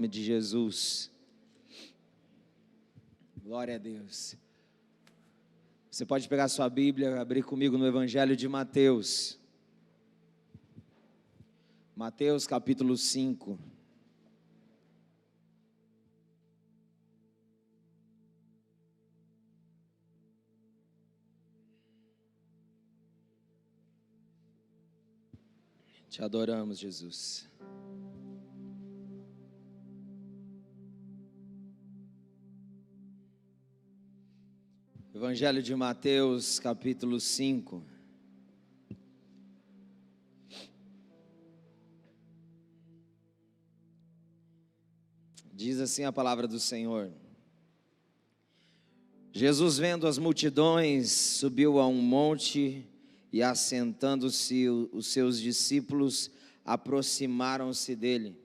Em nome de Jesus. Glória a Deus. Você pode pegar sua Bíblia, abrir comigo no Evangelho de Mateus. Mateus capítulo 5. Te adoramos, Jesus. Evangelho de Mateus, capítulo 5. Diz assim a palavra do Senhor. Jesus, vendo as multidões, subiu a um monte e, assentando-se, os seus discípulos aproximaram-se dele.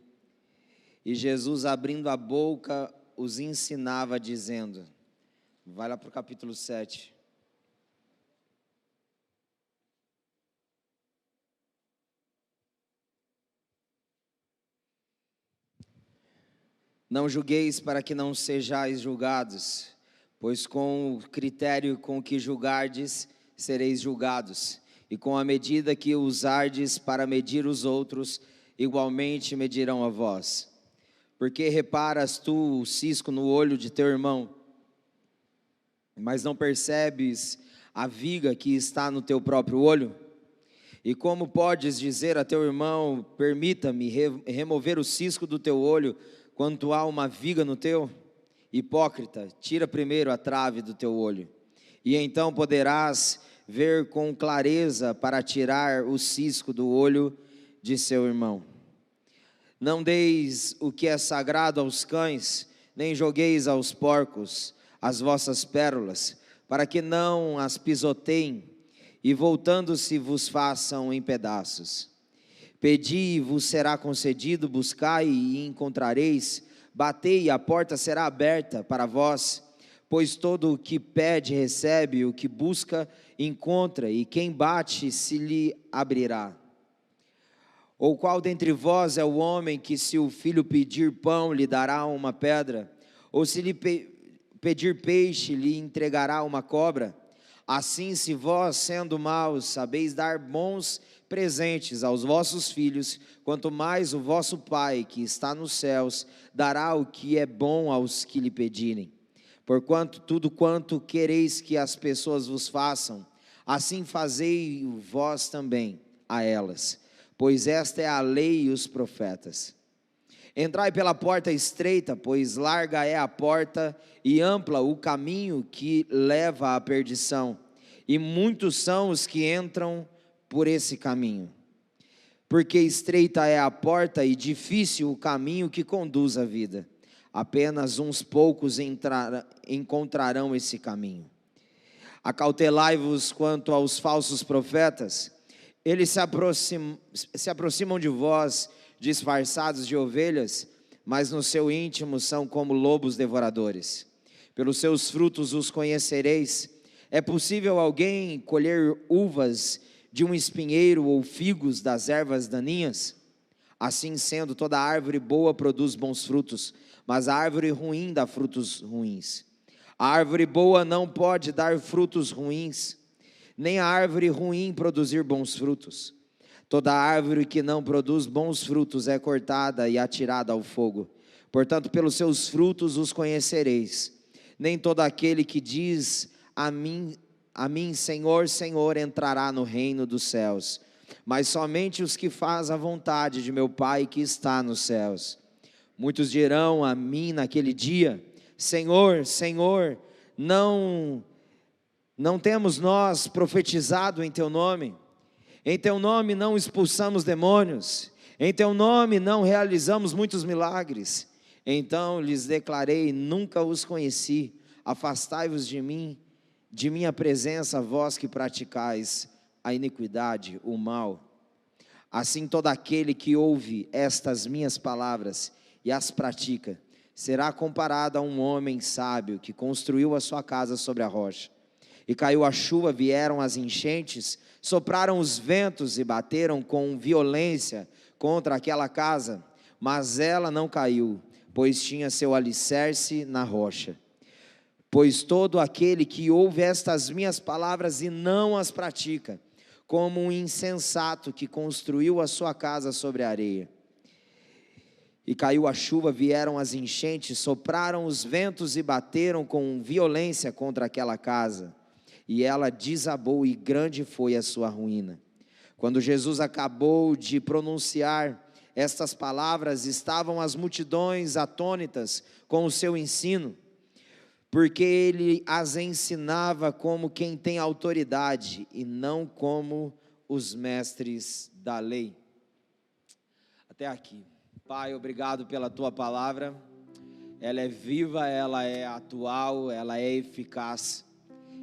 E Jesus, abrindo a boca, os ensinava, dizendo... Vai lá para o capítulo 7. Não julgueis para que não sejais julgados, pois com o critério com que julgardes, sereis julgados, e com a medida que usardes para medir os outros, igualmente medirão a vós. Porque reparas tu o cisco no olho de teu irmão, mas não percebes a viga que está no teu próprio olho? E como podes dizer a teu irmão, permita-me remover o cisco do teu olho, quando há uma viga no teu? Hipócrita, tira primeiro a trave do teu olho, e então poderás ver com clareza para tirar o cisco do olho de seu irmão. Não deis o que é sagrado aos cães, nem jogueis aos porcos as vossas pérolas, para que não as pisoteiem, e voltando-se vos façam em pedaços. Pedi e vos será concedido, buscai e encontrareis, batei e a porta será aberta para vós, pois todo o que pede recebe, o que busca encontra, e quem bate se lhe abrirá. Ou qual dentre vós é o homem que, se o filho pedir pão, lhe dará uma pedra? Ou se lhe pedir peixe, lhe entregará uma cobra? Assim, se vós, sendo maus, sabeis dar bons presentes aos vossos filhos, quanto mais o vosso Pai, que está nos céus, dará o que é bom aos que lhe pedirem. Porquanto tudo quanto quereis que as pessoas vos façam, assim fazei vós também a elas, pois esta é a lei e os profetas. Entrai pela porta estreita, pois larga é a porta e ampla o caminho que leva à perdição, e muitos são os que entram por esse caminho. Porque estreita é a porta e difícil o caminho que conduz à vida. Apenas uns poucos encontrarão esse caminho. Acautelai-vos quanto aos falsos profetas. Eles se aproximam de vós, disfarçados de ovelhas, mas no seu íntimo são como lobos devoradores. Pelos seus frutos os conhecereis. É possível alguém colher uvas de um espinheiro ou figos das ervas daninhas? Assim sendo, toda árvore boa produz bons frutos, mas a árvore ruim dá frutos ruins. A árvore boa não pode dar frutos ruins, nem a árvore ruim produzir bons frutos. Toda árvore que não produz bons frutos é cortada e atirada ao fogo. Portanto, pelos seus frutos os conhecereis. Nem todo aquele que diz a mim, Senhor, Senhor, entrará no reino dos céus, mas somente os que fazem a vontade de meu Pai que está nos céus. Muitos dirão a mim naquele dia: Senhor, Senhor, não temos nós profetizado em teu nome? Em teu nome não expulsamos demônios, em teu nome não realizamos muitos milagres? Então lhes declarei: nunca os conheci, afastai-vos de mim, de minha presença, vós que praticais a iniquidade, o mal. Assim todo aquele que ouve estas minhas palavras e as pratica, será comparado a um homem sábio que construiu a sua casa sobre a rocha. E caiu a chuva, vieram as enchentes, sopraram os ventos e bateram com violência contra aquela casa, mas ela não caiu, pois tinha seu alicerce na rocha. Pois todo aquele que ouve estas minhas palavras e não as pratica, como um insensato que construiu a sua casa sobre a areia. E caiu a chuva, vieram as enchentes, sopraram os ventos e bateram com violência contra aquela casa. E ela desabou e grande foi a sua ruína. Quando Jesus acabou de pronunciar estas palavras, estavam as multidões atônitas com o seu ensino, porque ele as ensinava como quem tem autoridade e não como os mestres da lei. Até aqui. Pai, obrigado pela tua palavra. Ela é viva, ela é atual, ela é eficaz.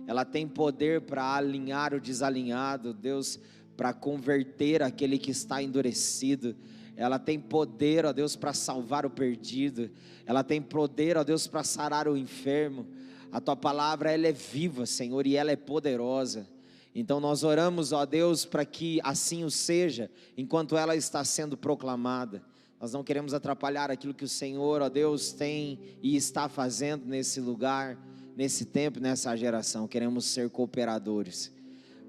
Ela tem poder para alinhar o desalinhado, Deus, para converter aquele que está endurecido. Ela tem poder, ó Deus, para salvar o perdido. Ela tem poder, ó Deus, para sarar o enfermo. A tua palavra, ela é viva, Senhor, e ela é poderosa. Então nós oramos, ó Deus, para que assim o seja, enquanto ela está sendo proclamada. Nós não queremos atrapalhar aquilo que o Senhor, ó Deus, tem e está fazendo nesse lugar, nesse tempo, nessa geração. Queremos ser cooperadores.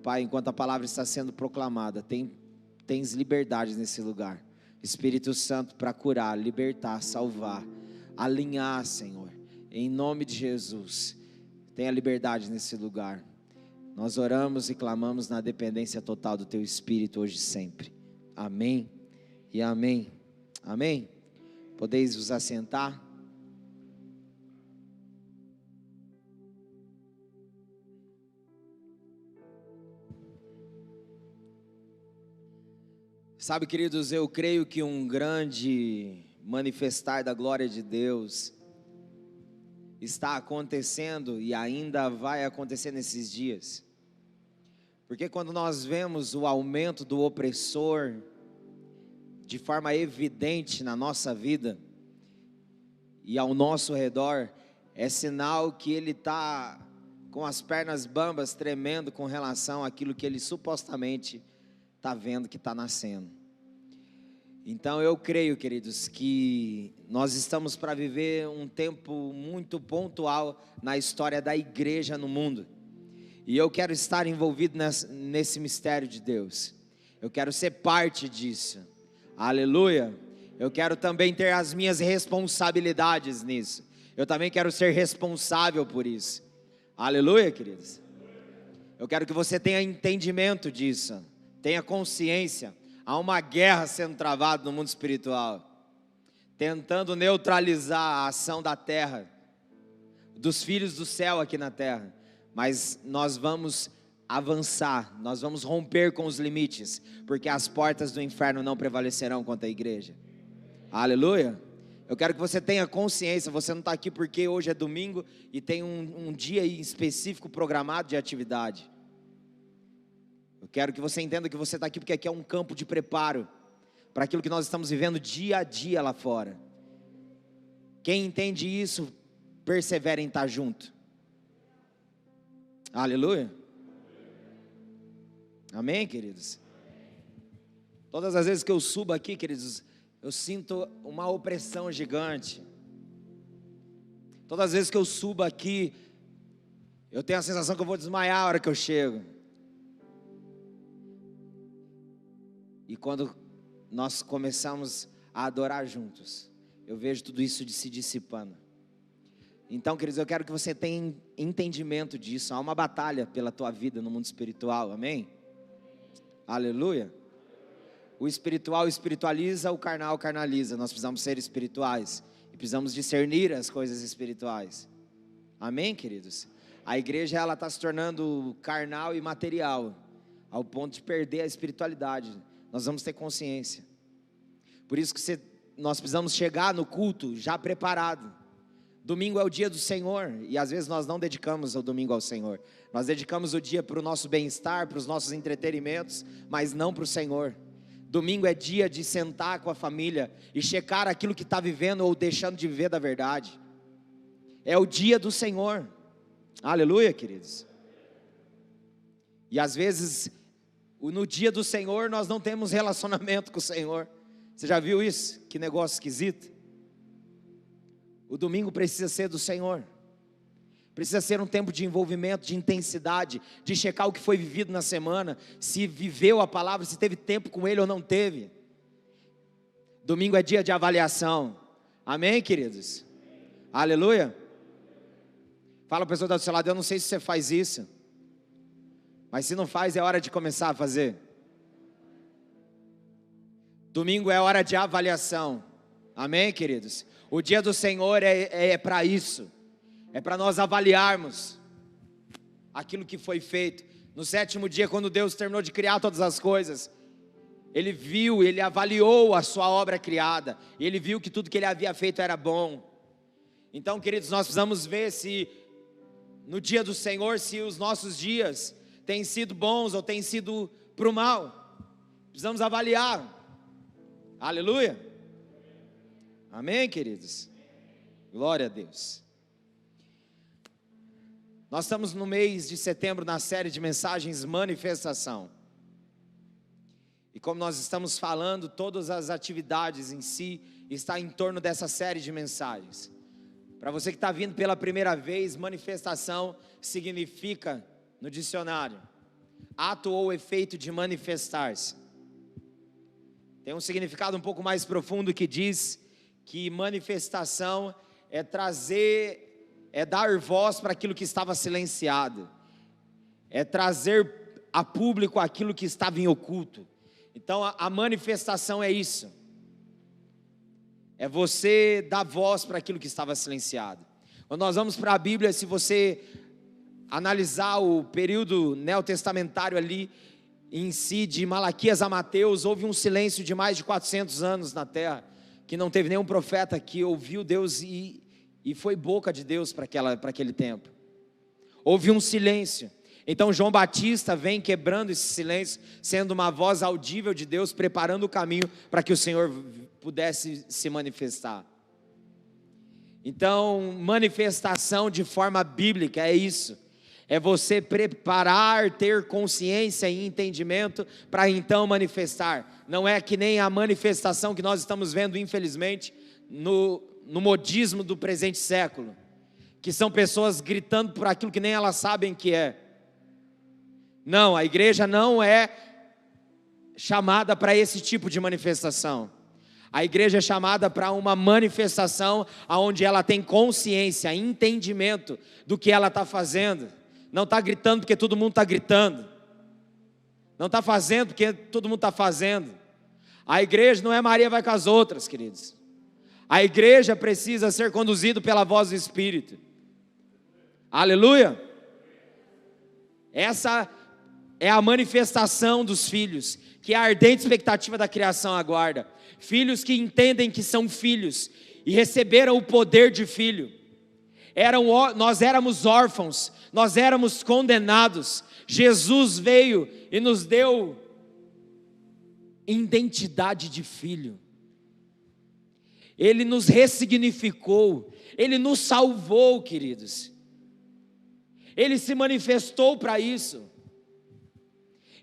Pai, enquanto a palavra está sendo proclamada, tens liberdade nesse lugar. Espírito Santo para curar, libertar, salvar, alinhar, Senhor. Em nome de Jesus, tenha liberdade nesse lugar. Nós oramos e clamamos na dependência total do Teu Espírito hoje e sempre. Amém e amém. Amém? Podeis vos assentar. Sabe, queridos, eu creio que um grande manifestar da glória de Deus está acontecendo e ainda vai acontecer nesses dias. Porque quando nós vemos o aumento do opressor de forma evidente na nossa vida e ao nosso redor, é sinal que ele está com as pernas bambas, tremendo com relação àquilo que ele supostamente está vendo que está nascendo. Então eu creio, queridos, que nós estamos para viver um tempo muito pontual na história da igreja no mundo. E eu quero estar envolvido nesse mistério de Deus. Eu quero ser parte disso. Aleluia. Eu quero também ter as minhas responsabilidades nisso. Eu também quero ser responsável por isso. Aleluia, queridos. Eu quero que você tenha entendimento disso. Tenha consciência. Há uma guerra sendo travada no mundo espiritual, tentando neutralizar a ação da terra, dos filhos do céu aqui na terra. Mas nós vamos avançar, nós vamos romper com os limites, porque as portas do inferno não prevalecerão contra a igreja. Aleluia. Eu quero que você tenha consciência. Você não está aqui porque hoje é domingo e tem um dia específico programado de atividade. Eu quero que você entenda que você está aqui porque aqui é um campo de preparo para aquilo que nós estamos vivendo dia a dia lá fora. Quem entende isso, persevera em estar junto. Aleluia. Amém, queridos? Todas as vezes que eu subo aqui, queridos, eu sinto uma opressão gigante. Todas as vezes que eu subo aqui, eu tenho a sensação que eu vou desmaiar a hora que eu chego. E quando nós começamos a adorar juntos, eu vejo tudo isso se dissipando. Então, queridos, eu quero que você tenha entendimento disso. Há uma batalha pela tua vida no mundo espiritual, amém? Aleluia. O espiritual espiritualiza, o carnal carnaliza. Nós precisamos ser espirituais e precisamos discernir as coisas espirituais. Amém, queridos? A igreja, ela está se tornando carnal e material, ao ponto de perder a espiritualidade. Nós vamos ter consciência. Por isso que nós precisamos chegar no culto já preparado. Domingo é o dia do Senhor, e às vezes nós não dedicamos o domingo ao Senhor. Nós dedicamos o dia para o nosso bem-estar, para os nossos entretenimentos, mas não para o Senhor. Domingo é dia de sentar com a família e checar aquilo que está vivendo ou deixando de viver da verdade. É o dia do Senhor. Aleluia, queridos. E às vezes, no dia do Senhor, nós não temos relacionamento com o Senhor. Você já viu isso? Que negócio esquisito. O domingo precisa ser do Senhor. Precisa ser um tempo de envolvimento, de intensidade, de checar o que foi vivido na semana, se viveu a palavra, se teve tempo com Ele ou não teve. Domingo é dia de avaliação. Amém, queridos? Aleluia. Fala para a pessoa do seu lado, eu não sei se você faz isso, mas se não faz, é hora de começar a fazer. Domingo é hora de avaliação. Amém, queridos? O dia do Senhor é para isso. É para nós avaliarmos aquilo que foi feito. No 7º dia, quando Deus terminou de criar todas as coisas, Ele viu, Ele avaliou a sua obra criada. E Ele viu que tudo que Ele havia feito era bom. Então, queridos, nós precisamos ver se no dia do Senhor, se os nossos dias têm sido bons ou têm sido para o mal. Precisamos avaliar. Aleluia. Amém, queridos? Glória a Deus. Nós estamos no mês de setembro na série de mensagens Manifestação. E como nós estamos falando, todas as atividades em si está em torno dessa série de mensagens. Para você que está vindo pela primeira vez, manifestação significa, no dicionário, ato ou efeito de manifestar-se. Tem um significado um pouco mais profundo que diz que manifestação é dar voz para aquilo que estava silenciado, é trazer a público aquilo que estava em oculto. Então a manifestação é isso, é você dar voz para aquilo que estava silenciado. Quando nós vamos para a Bíblia, se você analisar o período neotestamentário ali, em si, de Malaquias a Mateus, houve um silêncio de mais de 400 anos na terra, que não teve nenhum profeta que ouviu Deus e foi boca de Deus para aquele tempo. Houve um silêncio. Então João Batista vem quebrando esse silêncio, sendo uma voz audível de Deus, preparando o caminho para que o Senhor pudesse se manifestar. Então, manifestação de forma bíblica é isso. É você preparar, ter consciência e entendimento para então manifestar. Não é que nem a manifestação que nós estamos vendo, infelizmente, no modismo do presente século, que são pessoas gritando por aquilo que nem elas sabem que é. Não, a igreja não é chamada para esse tipo de manifestação. A igreja é chamada para uma manifestação onde ela tem consciência, entendimento do que ela está fazendo. Não está gritando porque todo mundo está gritando. Não está fazendo porque todo mundo está fazendo. A igreja não é Maria vai com as outras, queridos. A igreja precisa ser conduzida pela voz do Espírito. Aleluia. Essa é a manifestação dos filhos, que a ardente expectativa da criação aguarda. Filhos que entendem que são filhos e receberam o poder de filho. Nós éramos órfãos, nós éramos condenados. Jesus veio e nos deu identidade de filho. Ele nos ressignificou, Ele nos salvou, queridos. Ele se manifestou para isso.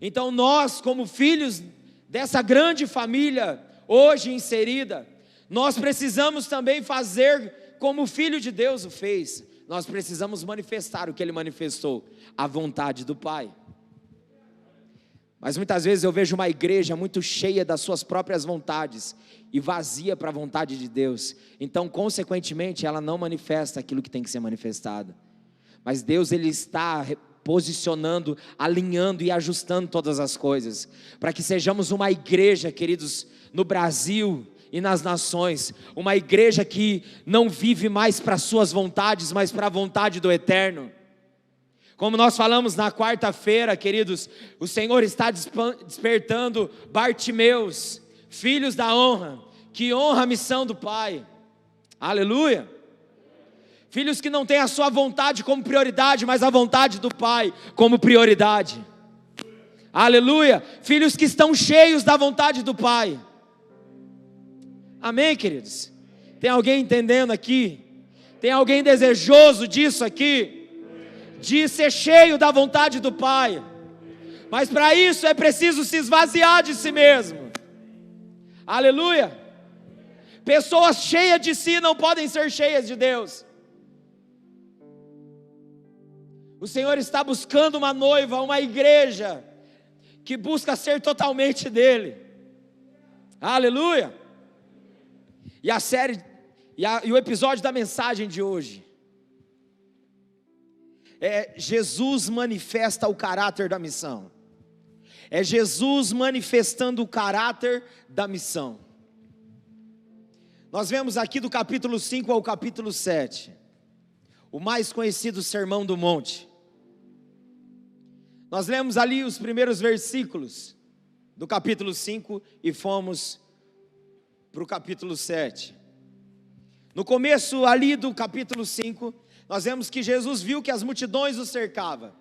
Então nós, como filhos dessa grande família hoje inserida, nós precisamos também fazer como o Filho de Deus o fez. Nós precisamos manifestar o que Ele manifestou, a vontade do Pai. Mas muitas vezes eu vejo uma igreja muito cheia das suas próprias vontades e vazia para a vontade de Deus. Então, consequentemente, ela não manifesta aquilo que tem que ser manifestado. Mas Deus, Ele está posicionando, alinhando e ajustando todas as coisas, para que sejamos uma igreja, queridos, no Brasil e nas nações, uma igreja que não vive mais para suas vontades, mas para a vontade do Eterno. Como nós falamos na quarta-feira, queridos, o Senhor está despertando Bartimeus, filhos da honra, que honra a missão do Pai. Aleluia. Filhos que não têm a sua vontade como prioridade, mas a vontade do Pai como prioridade. Aleluia. Filhos que estão cheios da vontade do Pai. Amém, queridos? Tem alguém entendendo aqui? Tem alguém desejoso disso aqui? De ser cheio da vontade do Pai. Mas para isso é preciso se esvaziar de si mesmo. Aleluia. Pessoas cheias de si não podem ser cheias de Deus. O Senhor está buscando uma noiva, uma igreja que busca ser totalmente dele. Aleluia! E a série, e o episódio da mensagem de hoje é Jesus manifesta o caráter da missão. É Jesus manifestando o caráter da missão. Nós vemos aqui do capítulo 5 ao capítulo 7, o mais conhecido Sermão do Monte. Nós lemos ali os primeiros versículos do capítulo 5 e fomos para o capítulo 7. No começo ali do capítulo 5, nós vemos que Jesus viu que as multidões o cercavam.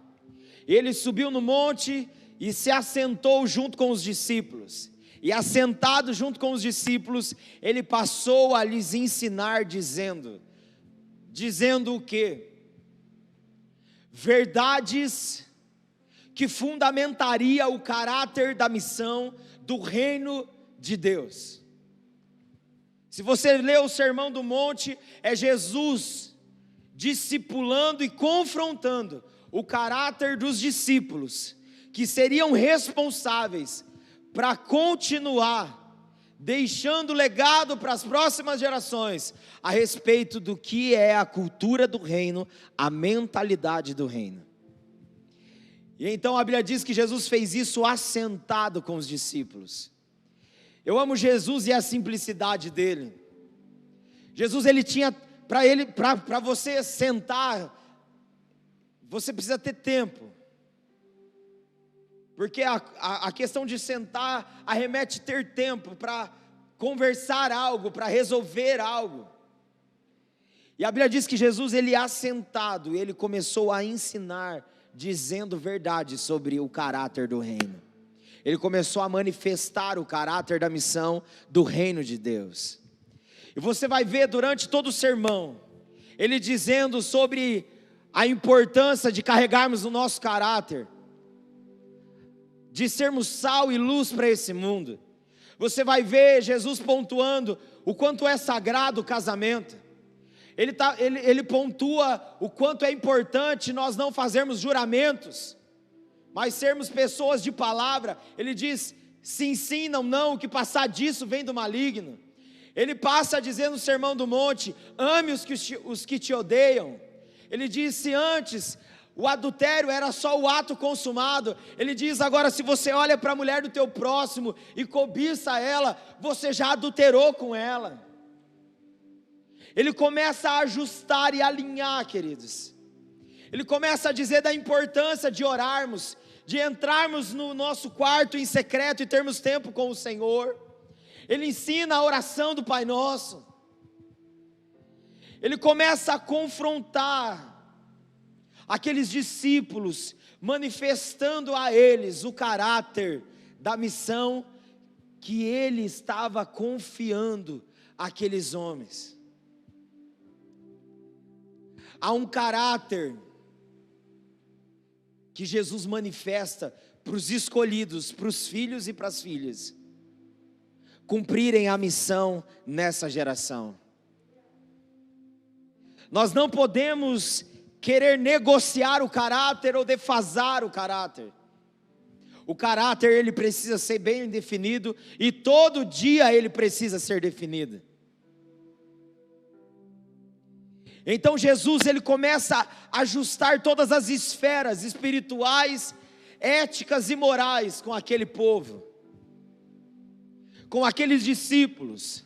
Ele subiu no monte e se assentou junto com os discípulos. E assentado junto com os discípulos, ele passou a lhes ensinar dizendo o quê? Verdades que fundamentaria o caráter da missão do reino de Deus. Se você ler o Sermão do Monte, é Jesus discipulando e confrontando o caráter dos discípulos, que seriam responsáveis para continuar deixando legado para as próximas gerações a respeito do que é a cultura do reino, a mentalidade do reino. E então a Bíblia diz que Jesus fez isso assentado com os discípulos. Eu amo Jesus e a simplicidade dele. Jesus, ele tinha, para você sentar, você precisa ter tempo. Porque a questão de sentar arremete ter tempo para conversar algo, para resolver algo. E a Bíblia diz que Jesus, ele assentado, ele começou a ensinar, dizendo verdade sobre o caráter do reino. Ele começou a manifestar o caráter da missão do reino de Deus. E você vai ver durante todo o sermão, ele dizendo sobre a importância de carregarmos o nosso caráter, de sermos sal e luz para esse mundo. Você vai ver Jesus pontuando o quanto é sagrado o casamento. Ele pontua o quanto é importante nós não fazermos juramentos, mas sermos pessoas de palavra. Ele diz, sim, sim, não, não, o que passar disso vem do maligno. Ele passa a dizer no Sermão do Monte, ame os que te odeiam. Ele disse antes, o adultério era só o ato consumado. Ele diz agora, se você olha para a mulher do teu próximo e cobiça ela, você já adulterou com ela. Ele começa a ajustar e alinhar, queridos. Ele começa a dizer da importância de orarmos, de entrarmos no nosso quarto em secreto e termos tempo com o Senhor. Ele ensina a oração do Pai Nosso. Ele começa a confrontar aqueles discípulos, manifestando a eles o caráter da missão que ele estava confiando àqueles homens. Há um caráter que Jesus manifesta para os escolhidos, para os filhos e para as filhas, cumprirem a missão nessa geração. Nós não podemos querer negociar o caráter ou defasar o caráter. O caráter, ele precisa ser bem definido, e todo dia ele precisa ser definido. Então Jesus, ele começa a ajustar todas as esferas espirituais, éticas e morais com aquele povo, com aqueles discípulos.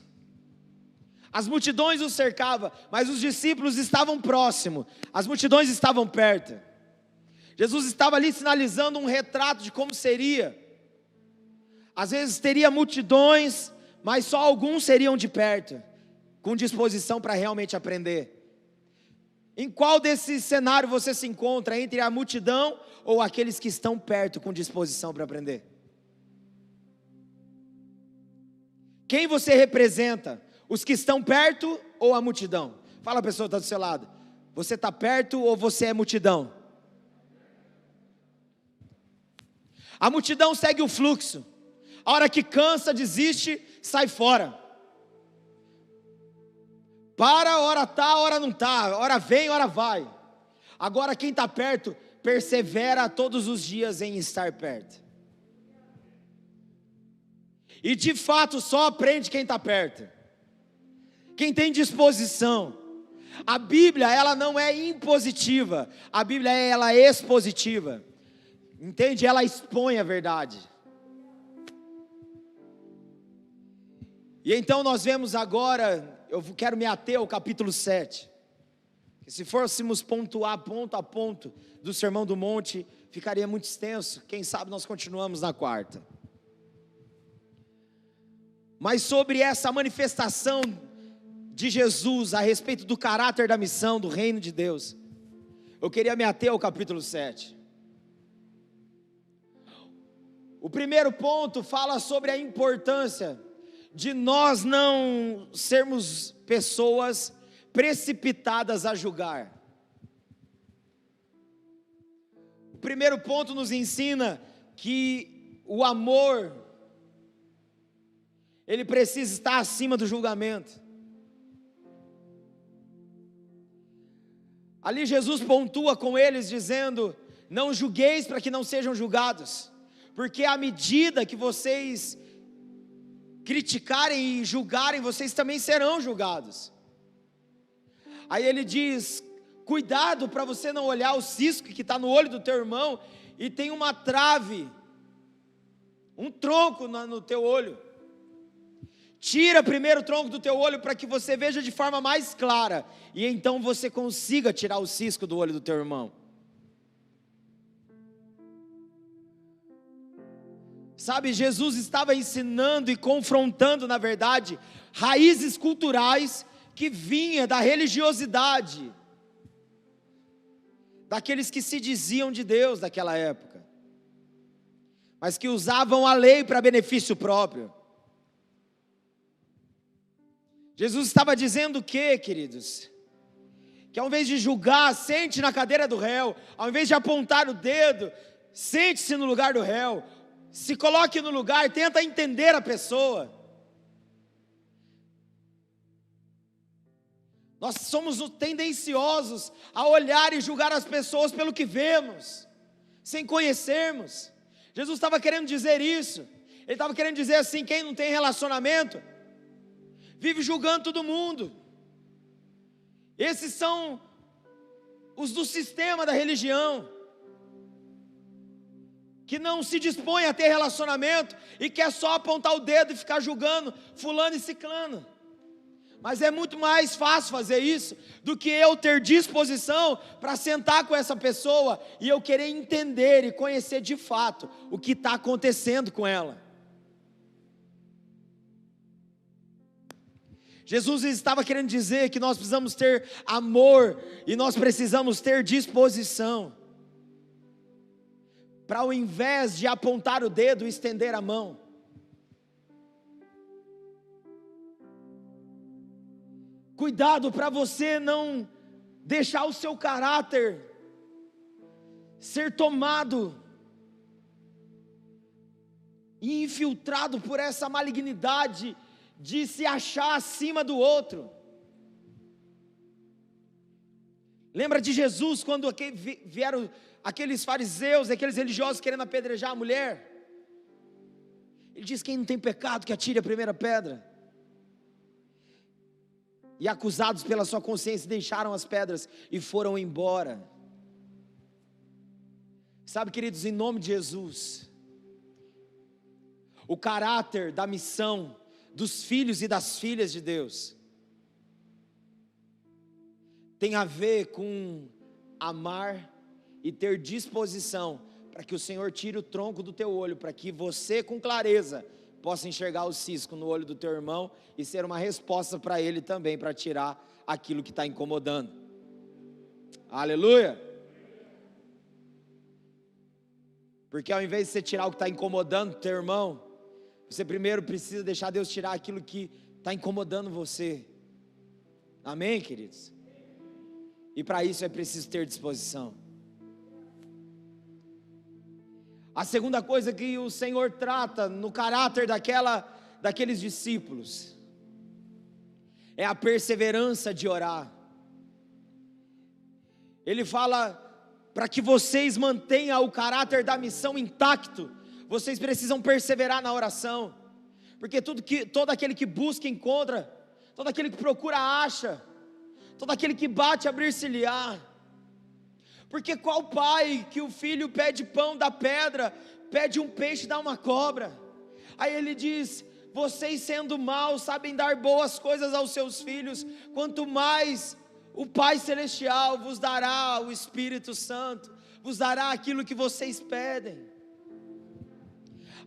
As multidões os cercavam, mas os discípulos estavam próximos, as multidões estavam perto. Jesus estava ali sinalizando um retrato de como seria. Às vezes teria multidões, mas só alguns seriam de perto, com disposição para realmente aprender. Em qual desse cenário você se encontra, entre a multidão ou aqueles que estão perto com disposição para aprender? Quem você representa? Os que estão perto ou a multidão? Fala a pessoa que está do seu lado. Você está perto ou você é multidão? A multidão segue o fluxo. A hora que cansa, desiste, sai fora. Para, hora tá, hora não tá, hora vem, hora vai. Agora quem está perto, persevera todos os dias em estar perto. E de fato só aprende quem está perto, quem tem disposição. A Bíblia, ela não é impositiva, a Bíblia ela é expositiva, entende? Ela expõe a verdade. E então nós vemos agora, eu quero me ater ao capítulo 7, que se fôssemos pontuar ponto a ponto do Sermão do Monte, ficaria muito extenso, quem sabe nós continuamos na quarta. Mas sobre essa manifestação de Jesus, a respeito do caráter da missão, do reino de Deus, eu queria me ater ao capítulo 7. O primeiro ponto fala sobre a importância de nós não sermos pessoas precipitadas a julgar. O primeiro ponto nos ensina que o amor, ele precisa estar acima do julgamento. Ali Jesus pontua com eles dizendo: não julgueis para que não sejam julgados, porque à medida que vocês criticarem e julgarem, vocês também serão julgados. Aí ele diz: cuidado para você não olhar o cisco que está no olho do teu irmão e tem uma trave, um tronco no teu olho. Tira primeiro o tronco do teu olho para que você veja de forma mais clara, e então você consiga tirar o cisco do olho do teu irmão. Sabe, Jesus estava ensinando e confrontando, na verdade, raízes culturais que vinha da religiosidade daqueles que se diziam de Deus daquela época, mas que usavam a lei para benefício próprio. Jesus estava dizendo o quê, queridos? Que ao invés de julgar, sente na cadeira do réu. Ao invés de apontar o dedo, sente-se no lugar do réu. Se coloque no lugar, tenta entender a pessoa. Nós somos tendenciosos a olhar e julgar as pessoas pelo que vemos, sem conhecermos. Jesus estava querendo dizer isso. Ele estava querendo dizer assim: quem não tem relacionamento, vive julgando todo mundo. Esses são os do sistema da religião, que não se dispõe a ter relacionamento e quer só apontar o dedo e ficar julgando fulano e ciclano. Mas é muito mais fácil fazer isso do que eu ter disposição para sentar com essa pessoa e eu querer entender e conhecer de fato o que está acontecendo com ela. Jesus estava querendo dizer que nós precisamos ter amor e nós precisamos ter disposição para, ao invés de apontar o dedo, estender a mão. Cuidado para você não deixar o seu caráter ser tomado e infiltrado por essa malignidade de se achar acima do outro. Lembra de Jesus quando vieram aqueles fariseus, aqueles religiosos querendo apedrejar a mulher? Ele diz: quem não tem pecado que atire a primeira pedra. E acusados pela sua consciência, deixaram as pedras e foram embora. Sabe, queridos, em nome de Jesus, o caráter da missão dos filhos e das filhas de Deus tem a ver com amar e ter disposição para que o Senhor tire o tronco do teu olho, para que você com clareza possa enxergar o cisco no olho do teu irmão e ser uma resposta para ele também, para tirar aquilo que está incomodando. Aleluia! Porque ao invés de você tirar o que está incomodando o teu irmão, você primeiro precisa deixar Deus tirar aquilo que está incomodando você. Amém, queridos? E para isso é preciso ter disposição. A segunda coisa que o Senhor trata no caráter daqueles discípulos é a perseverança de orar. Ele fala, para que vocês mantenham o caráter da missão intacto, vocês precisam perseverar na oração, porque todo aquele que busca encontra, todo aquele que procura acha, todo aquele que bate abrir-se-lhe-á. Porque qual pai que o filho pede pão dá pedra, pede um peixe dá uma cobra? Aí ele diz, vocês sendo maus sabem dar boas coisas aos seus filhos, quanto mais o Pai Celestial vos dará o Espírito Santo, vos dará aquilo que vocês pedem.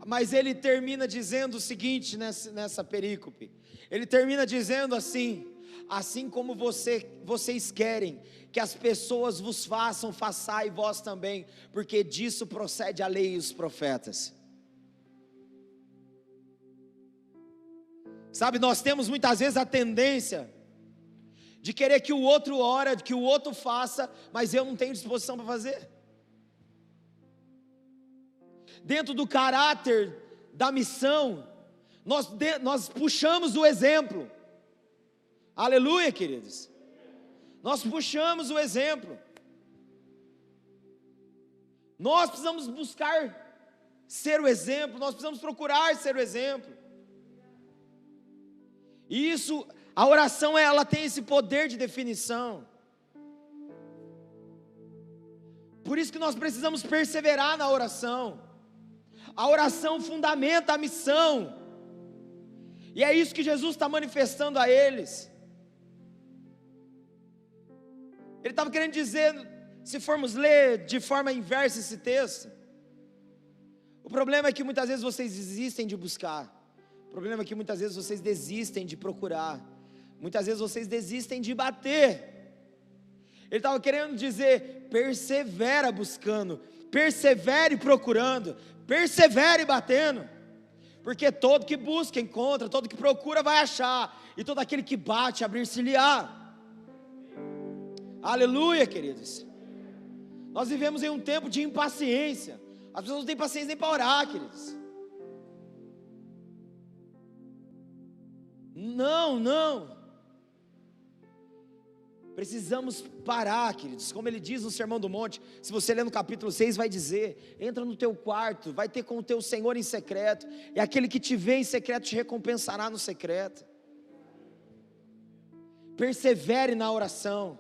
Mas ele termina dizendo o seguinte nessa perícope, ele termina dizendo assim, assim como vocês querem que as pessoas vos façam, façai vós também, porque disso procede a lei e os profetas. Sabe, nós temos muitas vezes a tendência de querer que o outro ore, que o outro faça, mas eu não tenho disposição para fazer. Dentro do caráter da missão, nós puxamos o exemplo. Aleluia, queridos. Nós puxamos o exemplo. Nós precisamos buscar ser o exemplo, nós precisamos procurar ser o exemplo. E isso, a oração, ela tem esse poder de definição. Por isso que nós precisamos perseverar na oração. A oração fundamenta a missão. E é isso que Jesus está manifestando a eles. Ele estava querendo dizer, se formos ler de forma inversa esse texto, o problema é que muitas vezes vocês desistem de buscar. O problema é que muitas vezes vocês desistem de procurar. Muitas vezes vocês desistem de bater. Ele estava querendo dizer, persevera buscando, persevere procurando, persevere batendo, porque todo que busca encontra, todo que procura vai achar, e todo aquele que bate abrir-se-lhe-á. Aleluia, queridos. Nós vivemos em um tempo de impaciência. As pessoas não têm paciência nem para orar, queridos. Não. Precisamos parar, queridos. Como ele diz no Sermão do Monte, se você ler no capítulo 6, vai dizer, entra no teu quarto, vai ter com o teu Senhor em secreto, e aquele que te vê em secreto te recompensará no secreto. Persevere na oração.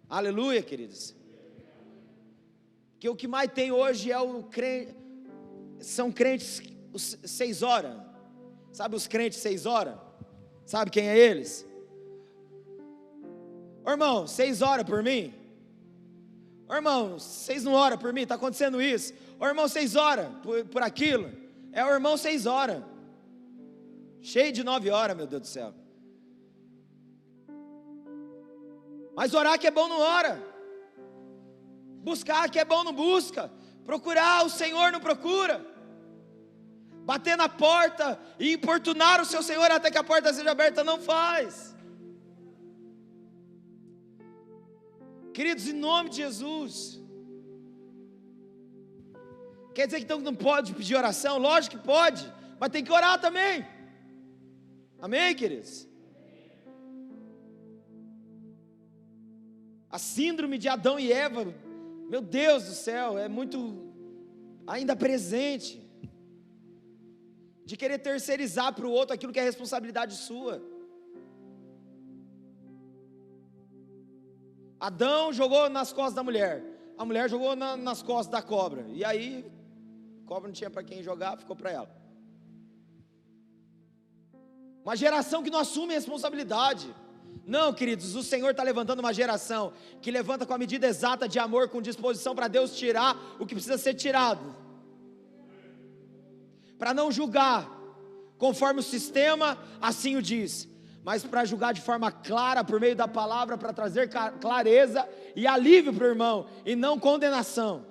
Aleluia, queridos. Que o que mais tem hoje é são crentes 6 horas. Sabe os crentes 6 horas? Sabe quem é eles? Ô irmão, 6 horas por mim? Ô irmão, 6 não oram por mim, está acontecendo isso. Ô irmão, 6 horas por aquilo. É o irmão 6 horas. Cheio de 9 horas, meu Deus do céu. Mas orar que é bom não ora. Buscar que é bom não busca. Procurar o Senhor não procura. Bater na porta e importunar o seu Senhor até que a porta seja aberta não faz. Queridos, em nome de Jesus. Quer dizer que então não pode pedir oração? Lógico que pode, mas tem que orar também. Amém, queridos? A síndrome de Adão e Eva, meu Deus do céu, é muito ainda presente, de querer terceirizar para o outro aquilo que é responsabilidade sua. Adão jogou nas costas da mulher, a mulher jogou nas costas da cobra, e aí a cobra não tinha para quem jogar, ficou para ela. Uma geração que não assume responsabilidade. Não, queridos, o Senhor está levantando uma geração que levanta com a medida exata de amor, com disposição para Deus tirar o que precisa ser tirado, para não julgar conforme o sistema assim o diz, mas para julgar de forma clara por meio da palavra, para trazer clareza e alívio para o irmão, e não condenação.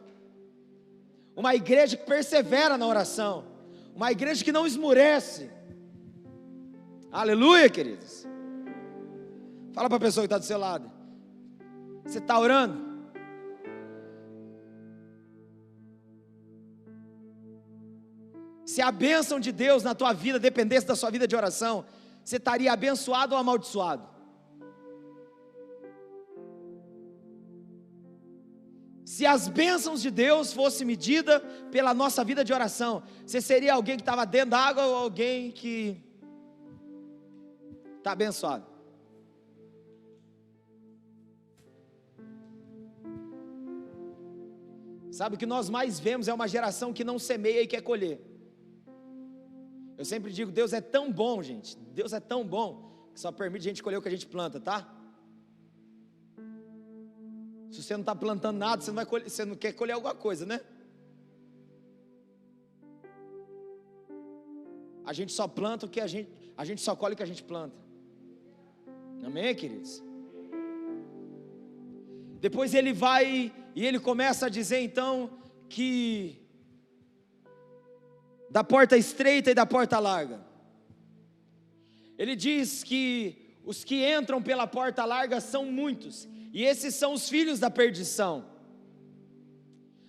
Uma igreja que persevera na oração, uma igreja que não esmurece. Aleluia, queridos. Fala para a pessoa que está do seu lado, você está orando? Se a bênção de Deus na tua vida dependesse da sua vida de oração, você estaria abençoado ou amaldiçoado? Se as bênçãos de Deus fossem medidas pela nossa vida de oração, você seria alguém que estava dentro da água ou alguém que está abençoado? Sabe, o que nós mais vemos é uma geração que não semeia e quer colher. Eu sempre digo, Deus é tão bom, gente, Deus é tão bom, que só permite a gente colher o que a gente planta, tá? Se você não está plantando nada, você não vai colher, você não quer colher alguma coisa, né? A gente só planta o que a gente só colhe o que a gente planta. Amém, queridos? Depois ele vai e ele começa a dizer então que da porta estreita e da porta larga. Ele diz que os que entram pela porta larga são muitos, e esses são os filhos da perdição,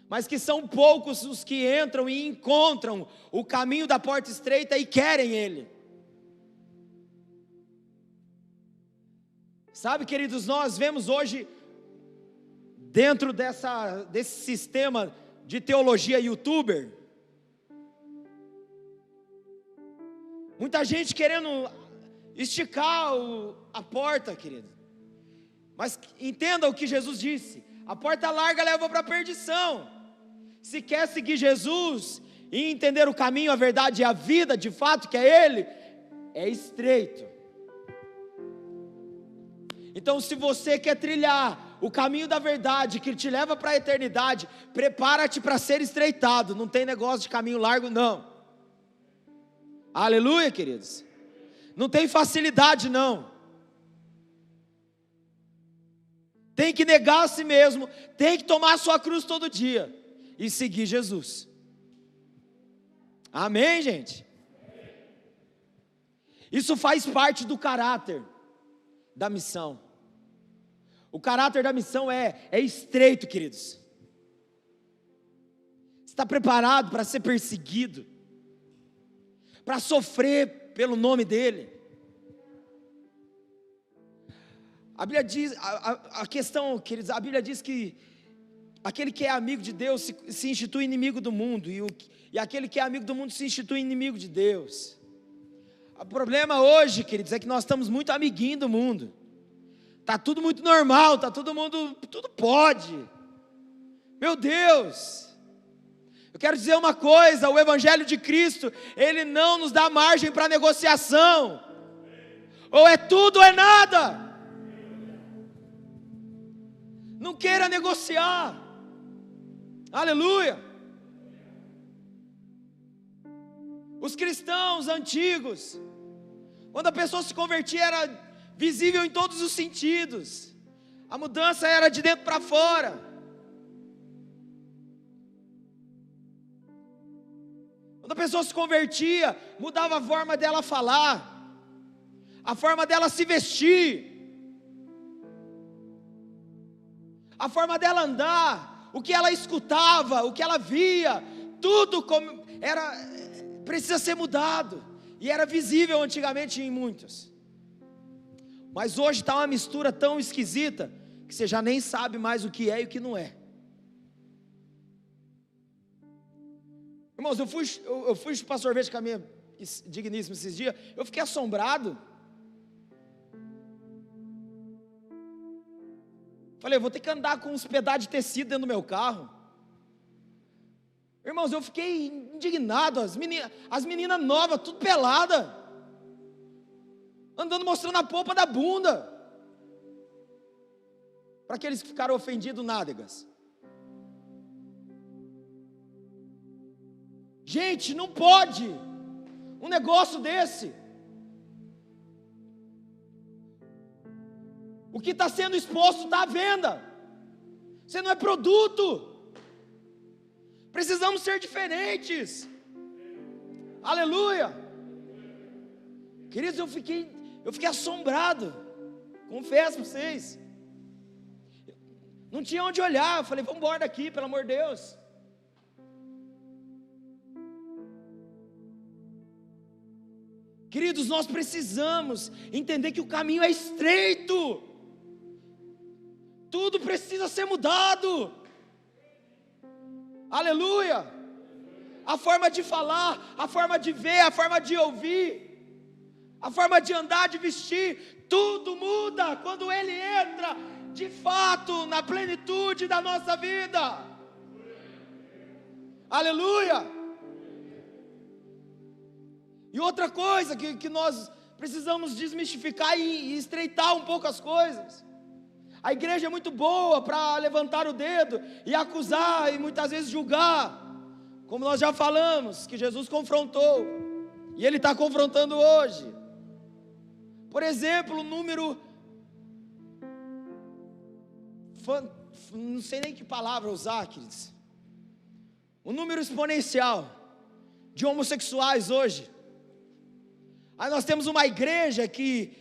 mas que são poucos os que entram e encontram o caminho da porta estreita e querem ele. Sabe, queridos, nós vemos hoje, dentro desse sistema de teologia youtuber, muita gente querendo esticar a porta, querido. Mas entenda o que Jesus disse: a porta larga leva para a perdição. Se quer seguir Jesus e entender o caminho, a verdade e a vida, de fato que é Ele, é estreito. Então, se você quer trilhar o caminho da verdade que te leva para a eternidade, prepara-te para ser estreitado. Não tem negócio de caminho largo, não. Aleluia, queridos. Não tem facilidade, não. Tem que negar a si mesmo, tem que tomar a sua cruz todo dia e seguir Jesus. Amém, gente? Isso faz parte do caráter da missão. O caráter da missão é estreito, queridos. Você está preparado para ser perseguido, para sofrer pelo nome dEle? A Bíblia diz, a questão, queridos, a Bíblia diz que aquele que é amigo de Deus se institui inimigo do mundo, e aquele que é amigo do mundo se institui inimigo de Deus. O problema hoje, queridos, é que nós estamos muito amiguinhos do mundo. Está tudo muito normal, está todo mundo, tudo pode. Meu Deus! Eu quero dizer uma coisa: o Evangelho de Cristo, ele não nos dá margem para negociação. Ou é tudo ou é nada. Não queira negociar. Aleluia. Os cristãos antigos, quando a pessoa se convertia, era visível em todos os sentidos. A mudança era de dentro para fora. Quando a pessoa se convertia, mudava a forma dela falar, a forma dela se vestir, a forma dela andar, o que ela escutava, o que ela via, tudo precisa ser mudado. E era visível antigamente em muitos. Mas hoje está uma mistura tão esquisita que você já nem sabe mais o que é e o que não é. Irmãos, eu fui chupar sorvete com a minha digníssima esses dias. Eu fiquei assombrado. Falei, eu vou ter que andar com uns pedaços de tecido dentro do meu carro. Irmãos, eu fiquei indignado. As meninas novas, tudo pelada, andando mostrando a polpa da bunda. Para aqueles que ficaram ofendidos, nádegas. Gente, não pode um negócio desse. O que está sendo exposto está à venda. Você não é produto. Precisamos ser diferentes. Aleluia. Queridos, eu fiquei assombrado. Confesso para vocês. Não tinha onde olhar. Eu falei, vamos embora daqui, pelo amor de Deus. Queridos, nós precisamos entender que o caminho é estreito. Tudo precisa ser mudado. Aleluia! A forma de falar, a forma de ver, a forma de ouvir, a forma de andar, de vestir, tudo muda quando Ele entra de fato na plenitude da nossa vida. Aleluia! E outra coisa que nós precisamos desmistificar e estreitar um pouco as coisas. A igreja é muito boa para levantar o dedo e acusar e muitas vezes julgar, como nós já falamos, que Jesus confrontou, e Ele está confrontando hoje. Por exemplo, o número, não sei nem que palavra usar, queridos, o número exponencial de homossexuais hoje. Aí nós temos uma igreja que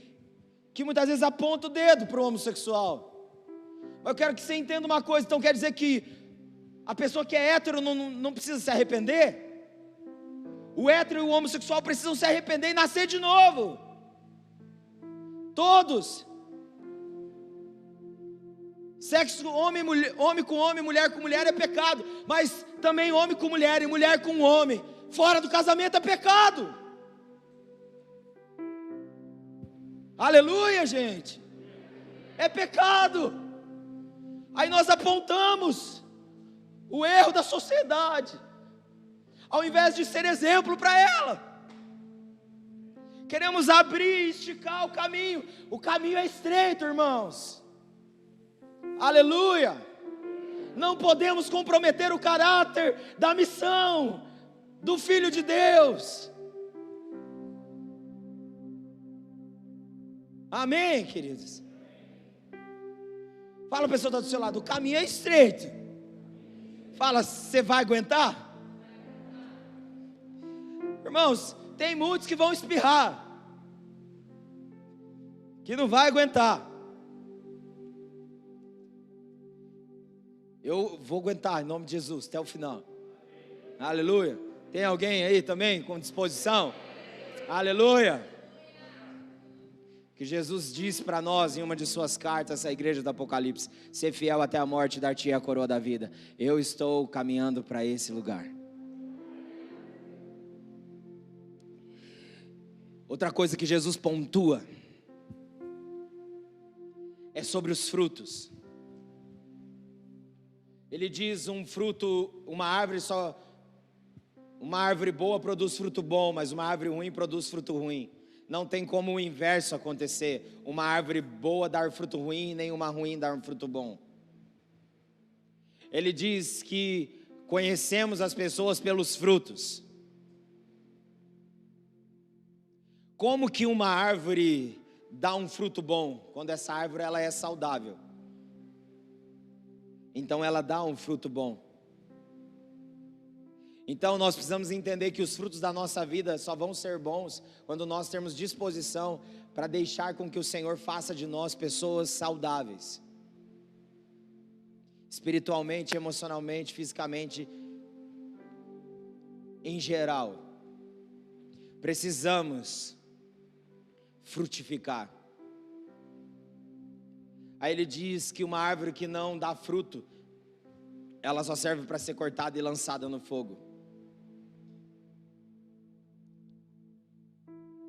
muitas vezes aponta o dedo para o homossexual. Mas eu quero que você entenda uma coisa, então quer dizer que a pessoa que é hétero não precisa se arrepender? O hétero e o homossexual precisam se arrepender e nascer de novo. Todos. Sexo homem com homem, mulher com mulher é pecado, mas também homem com mulher e mulher com homem fora do casamento é pecado. Aleluia, gente. É pecado. Aí nós apontamos o erro da sociedade, ao invés de ser exemplo para ela. Queremos abrir e esticar o caminho é estreito, irmãos. Aleluia. Não podemos comprometer o caráter da missão do Filho de Deus. Amém, queridos? Fala a pessoa que está do seu lado, o caminho é estreito. Fala, você vai aguentar? Irmãos, tem muitos que vão espirrar, que não vai aguentar. Eu vou aguentar em nome de Jesus até o final. Aleluia. Tem alguém aí também com disposição? Aleluia. Que Jesus disse para nós em uma de suas cartas, a igreja do Apocalipse: ser fiel até a morte, dar-te a coroa da vida. Eu estou caminhando para esse lugar. Outra coisa que Jesus pontua é sobre os frutos. Ele diz: uma árvore boa produz fruto bom, mas uma árvore ruim produz fruto ruim. Não tem como o inverso acontecer, uma árvore boa dar fruto ruim, nem uma ruim dar um fruto bom. Ele diz que conhecemos as pessoas pelos frutos. Como que uma árvore dá um fruto bom? Quando essa árvore ela é saudável. Então ela dá um fruto bom. Então nós precisamos entender que os frutos da nossa vida só vão ser bons quando nós temos disposição para deixar com que o Senhor faça de nós pessoas saudáveis, espiritualmente, emocionalmente, fisicamente, em geral. Precisamos frutificar. Aí ele diz que uma árvore que não dá fruto, ela só serve para ser cortada e lançada no fogo.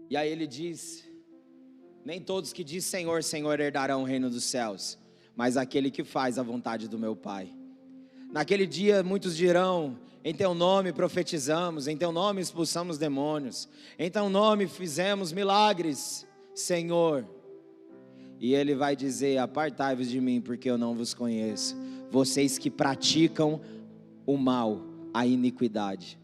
E aí ele diz: nem todos que dizem Senhor, Senhor herdarão o reino dos céus, mas aquele que faz a vontade do meu Pai. Naquele dia muitos dirão: em teu nome profetizamos, em teu nome expulsamos demônios, em teu nome fizemos milagres, Senhor. E ele vai dizer: apartai-vos de mim, porque eu não vos conheço, vocês que praticam o mal, a iniquidade.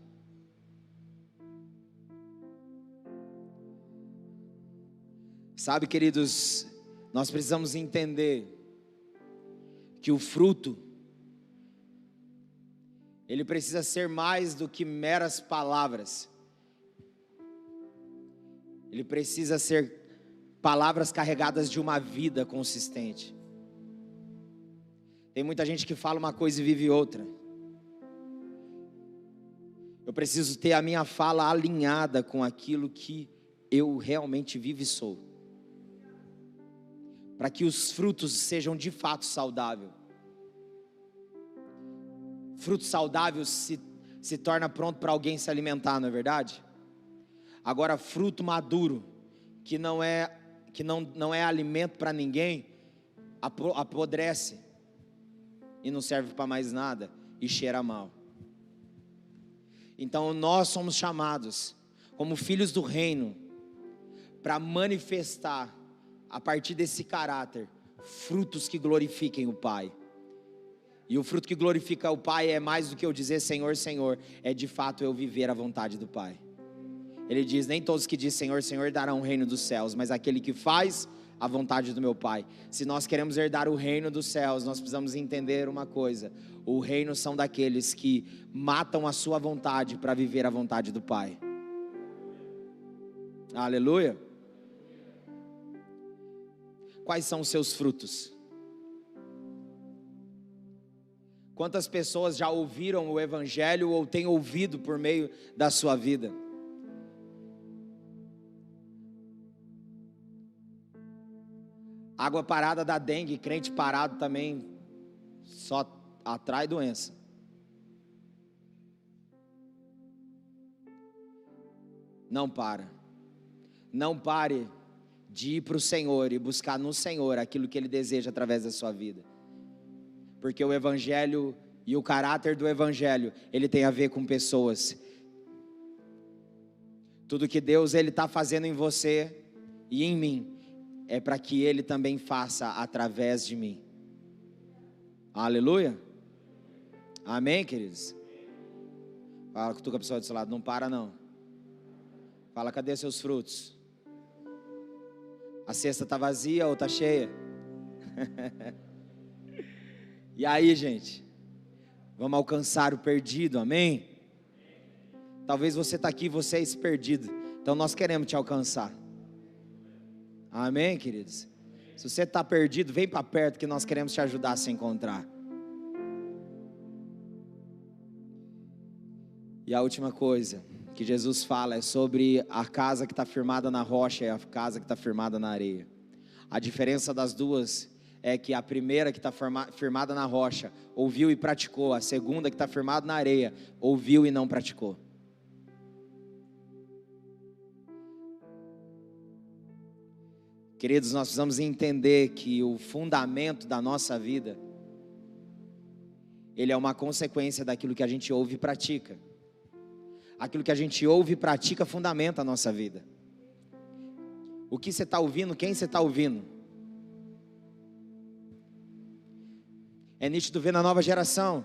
Sabe, queridos, nós precisamos entender que o fruto, ele precisa ser mais do que meras palavras. Ele precisa ser palavras carregadas de uma vida consistente. Tem muita gente que fala uma coisa e vive outra. Eu preciso ter a minha fala alinhada com aquilo que eu realmente vivo e sou, para que os frutos sejam de fato saudáveis. fruto saudável se torna pronto para alguém se alimentar, não é verdade? Agora, fruto maduro, que não é alimento para ninguém, apodrece e não serve para mais nada e cheira mal. Então nós somos chamados como filhos do reino para manifestar a partir desse caráter frutos que glorifiquem o Pai. E o fruto que glorifica o Pai é mais do que eu dizer Senhor, Senhor, é de fato eu viver a vontade do Pai. Ele diz, nem todos que dizem Senhor, Senhor darão o reino dos céus, mas aquele que faz a vontade do meu Pai. Se nós queremos herdar o reino dos céus, nós precisamos entender uma coisa: o reino são daqueles que matam a sua vontade para viver a vontade do Pai. Aleluia. Quais são os seus frutos? Quantas pessoas já ouviram o Evangelho ou têm ouvido por meio da sua vida? Água parada dá dengue, crente parado também só atrai doença. Não para. Não pare de ir para o Senhor e buscar no Senhor aquilo que Ele deseja através da sua vida. Porque o Evangelho e o caráter do Evangelho, ele tem a ver com pessoas. Tudo que Deus está fazendo em você e em mim, é para que Ele também faça através de mim. Aleluia. Amém, queridos? Fala com a pessoa do seu lado, não para não. Fala, cadê seus frutos? A cesta está vazia ou está cheia? E aí, gente? Vamos alcançar o perdido, amém? Talvez você está aqui, você é esse perdido. Então nós queremos te alcançar. Amém, queridos? Se você está perdido, vem para perto que nós queremos te ajudar a se encontrar. E a última coisa que Jesus fala é sobre a casa que está firmada na rocha e a casa que está firmada na areia. A diferença das duas é que a primeira que está firmada na rocha ouviu e praticou, a segunda que está firmada na areia ouviu e não praticou. Queridos, nós precisamos entender que o fundamento da nossa vida, ele é uma consequência daquilo que a gente ouve e pratica. Aquilo que a gente ouve e pratica fundamenta a nossa vida. O que você está ouvindo, quem você está ouvindo. É nítido ver na nova geração.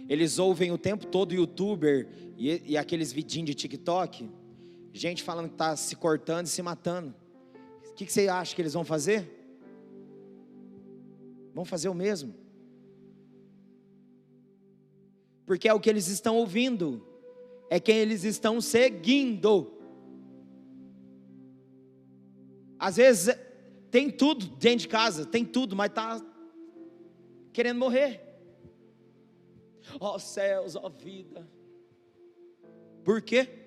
Eles ouvem o tempo todo youtuber e aqueles vidinhos de TikTok. Gente falando que está se cortando e se matando. O que você acha que eles vão fazer? Vão fazer o mesmo. Porque é o que eles estão ouvindo. É quem eles estão seguindo. Às vezes tem tudo dentro de casa, tem tudo, mas está querendo morrer. Ó céus, ó vida. Por quê?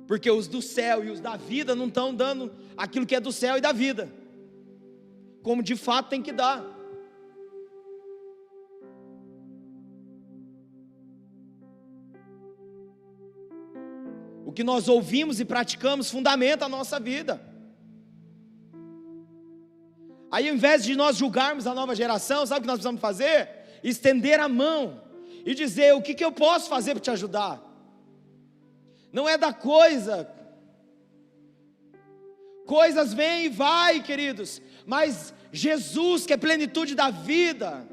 Porque os do céu e os da vida não estão dando aquilo que é do céu e da vida, como de fato tem que dar. O que nós ouvimos e praticamos fundamenta a nossa vida. Aí, ao invés de nós julgarmos a nova geração, sabe o que nós precisamos fazer? Estender a mão e dizer: o que eu posso fazer para te ajudar? Não é da coisa. Coisas vêm e vai, queridos, mas Jesus, que é plenitude da vida,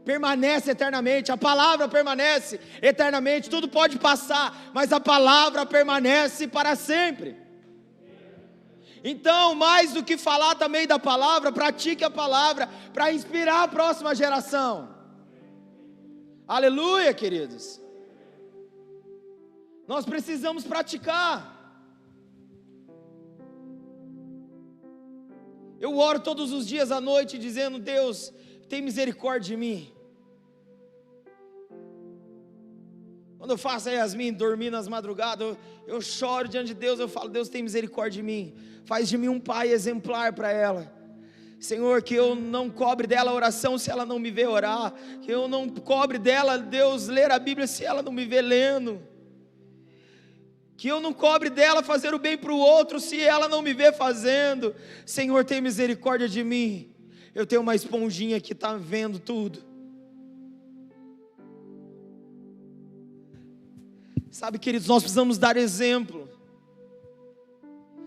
permanece eternamente. A palavra permanece eternamente. Tudo pode passar, mas a palavra permanece para sempre. Então, mais do que falar também da palavra, pratique a palavra para inspirar a próxima geração. Aleluia, queridos. Nós precisamos praticar. Eu oro todos os dias à noite dizendo: Deus, tem misericórdia de mim. Quando eu faço a Yasmin dormir nas madrugadas, eu choro diante de Deus, eu falo: Deus, tem misericórdia de mim. Faz de mim um pai exemplar para ela. Senhor, que eu não cobre dela a oração se ela não me vê orar, que eu não cobre dela, Deus, ler a Bíblia se ela não me vê lendo, que eu não cobre dela fazer o bem para o outro se ela não me vê fazendo. Senhor, tem misericórdia de mim, eu tenho uma esponjinha que está vendo tudo. Sabe, queridos, nós precisamos dar exemplo,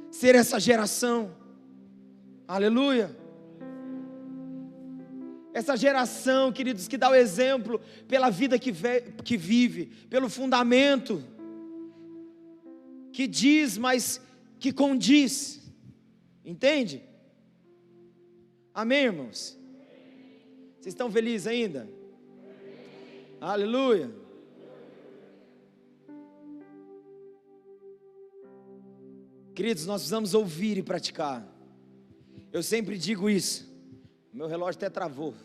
ser essa geração, aleluia, essa geração, queridos, que dá o exemplo pela vida que vive, pelo fundamento, que diz, mas que condiz, entende? Amém, irmãos? Vocês estão felizes ainda? Aleluia. Queridos, nós precisamos ouvir e praticar. Eu sempre digo isso. Meu relógio até travou.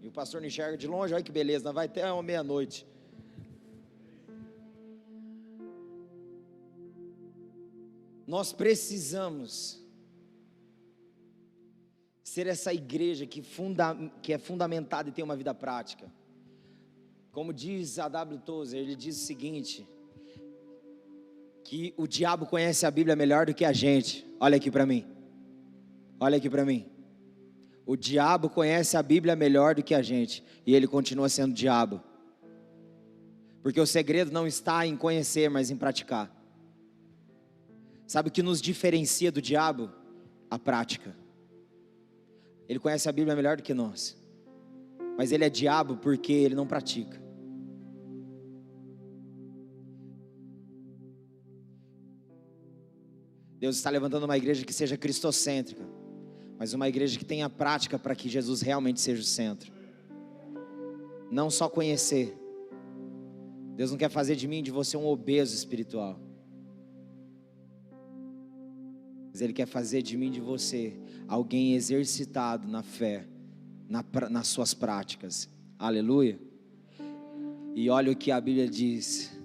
E o pastor não enxerga de longe, olha que beleza, nós vai até uma meia-noite. Nós precisamos ser essa igreja que é fundamentada e tem uma vida prática. Como diz a W. Tozer, ele diz o seguinte, que o diabo conhece a Bíblia melhor do que a gente. Olha aqui para mim. Olha aqui para mim. O diabo conhece a Bíblia melhor do que a gente. E ele continua sendo diabo. Porque o segredo não está em conhecer, mas em praticar. Sabe o que nos diferencia do diabo? A prática. Ele conhece a Bíblia melhor do que nós. Mas ele é diabo porque ele não pratica. Deus está levantando uma igreja que seja cristocêntrica, mas uma igreja que tenha prática para que Jesus realmente seja o centro. Não só conhecer. Deus não quer fazer de mim e de você um obeso espiritual, mas Ele quer fazer de mim e de você alguém exercitado na fé, nas suas práticas. Aleluia. E olha o que a Bíblia diz,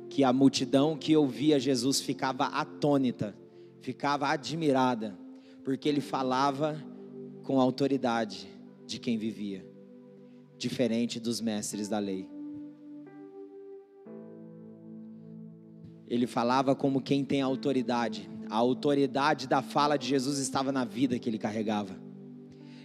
que a multidão que ouvia Jesus ficava atônita, ficava admirada, porque ele falava com a autoridade de quem vivia, diferente dos mestres da lei. Ele falava como quem tem autoridade. A autoridade da fala de Jesus estava na vida que ele carregava.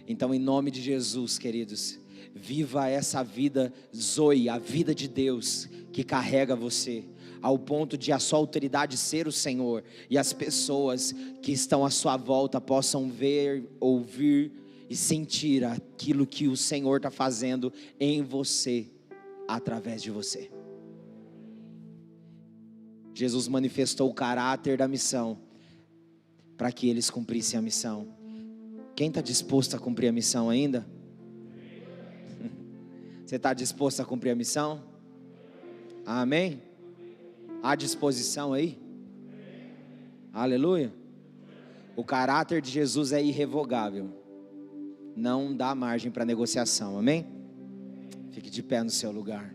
Então, em nome de Jesus, queridos, viva essa vida Zoe, a vida de Deus que carrega você, ao ponto de a sua autoridade ser o Senhor, e as pessoas que estão à sua volta possam ver, ouvir e sentir aquilo que o Senhor está fazendo em você, através de você. Jesus manifestou o caráter da missão, para que eles cumprissem a missão. Quem está disposto a cumprir a missão ainda? Você está disposto a cumprir a missão? Amém? Há disposição aí? Aleluia. O caráter de Jesus é irrevogável, não dá margem para negociação, amém? Fique de pé no seu lugar.